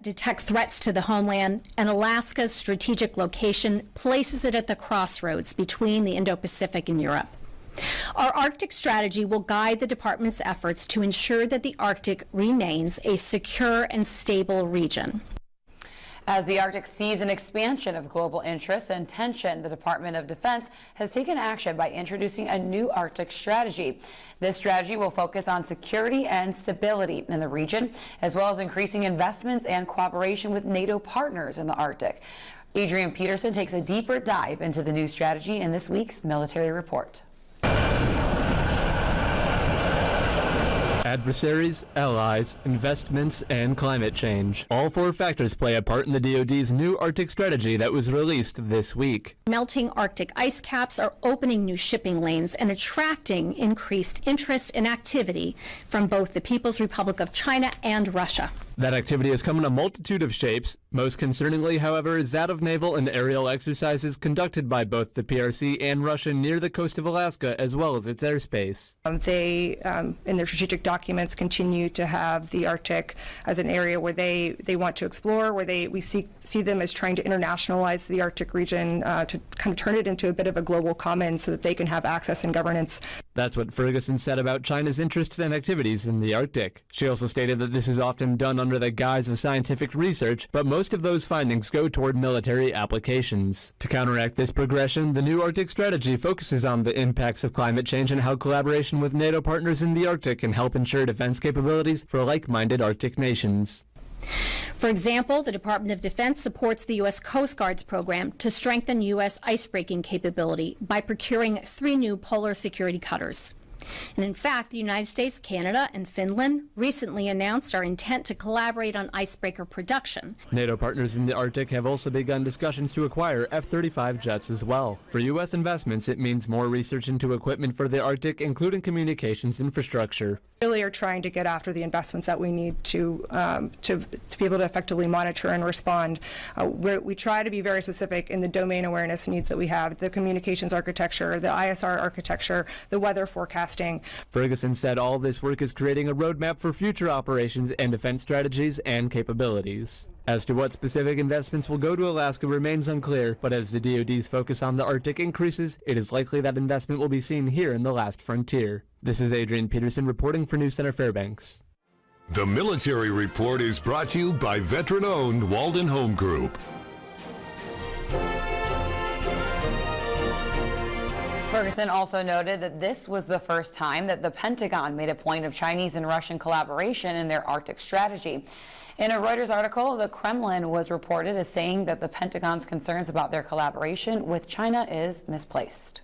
detect threats to the homeland, and Alaska's strategic location places it at the crossroads between the Indo-Pacific and Europe. Our Arctic strategy will guide the department's efforts to ensure that the Arctic remains a secure and stable region. As the Arctic sees an expansion of global interest and tension, the Department of Defense has taken action by introducing a new Arctic strategy. This strategy will focus on security and stability in the region, as well as increasing investments and cooperation with NATO partners in the Arctic. Adrian Peterson takes a deeper dive into the new strategy in this week's Military Report. Adversaries, allies, investments, and climate change. All four factors play a part in the DoD's new Arctic strategy that was released this week. Melting Arctic ice caps are opening new shipping lanes and attracting increased interest and activity from both the People's Republic of China and Russia. That activity has come in a multitude of shapes. Most concerningly, however, is that of naval and aerial exercises conducted by both the PRC and Russia near the coast of Alaska, as well as its airspace. They, in their strategic documents, continue to have the Arctic as an area where they want to explore, where we see them as trying to internationalize the Arctic region, to kind of turn it into a bit of a global commons so that they can have access and governance. That's what Ferguson said about China's interests and activities in the Arctic. She also stated that this is often done under the guise of scientific research, but most of those findings go toward military applications. To counteract this progression, the new Arctic strategy focuses on the impacts of climate change and how collaboration with NATO partners in the Arctic can help ensure defense capabilities for like-minded Arctic nations. For example, the Department of Defense supports the U.S. Coast Guard's program to strengthen U.S. icebreaking capability by procuring 3 new polar security cutters. And in fact, the United States, Canada, and Finland recently announced our intent to collaborate on icebreaker production. NATO partners in the Arctic have also begun discussions to acquire F-35 jets as well. For U.S. investments, it means more research into equipment for the Arctic, including communications infrastructure. Really are trying to get after the investments that we need to be able to effectively monitor and respond. We try to be very specific in the domain awareness needs that we have, the communications architecture, the ISR architecture, the weather forecasting. Ferguson said all this work is creating a roadmap for future operations and defense strategies and capabilities. As to what specific investments will go to Alaska remains unclear, but as the DoD's focus on the Arctic increases, it is likely that investment will be seen here in the last frontier. This is Adrian Peterson reporting for News Center Fairbanks. The Military Report is brought to you by veteran-owned Walden Home Group. Ferguson also noted that this was the first time that the Pentagon made a point of Chinese and Russian collaboration in their Arctic strategy. In a Reuters article, the Kremlin was reported as saying that the Pentagon's concerns about their collaboration with China is misplaced.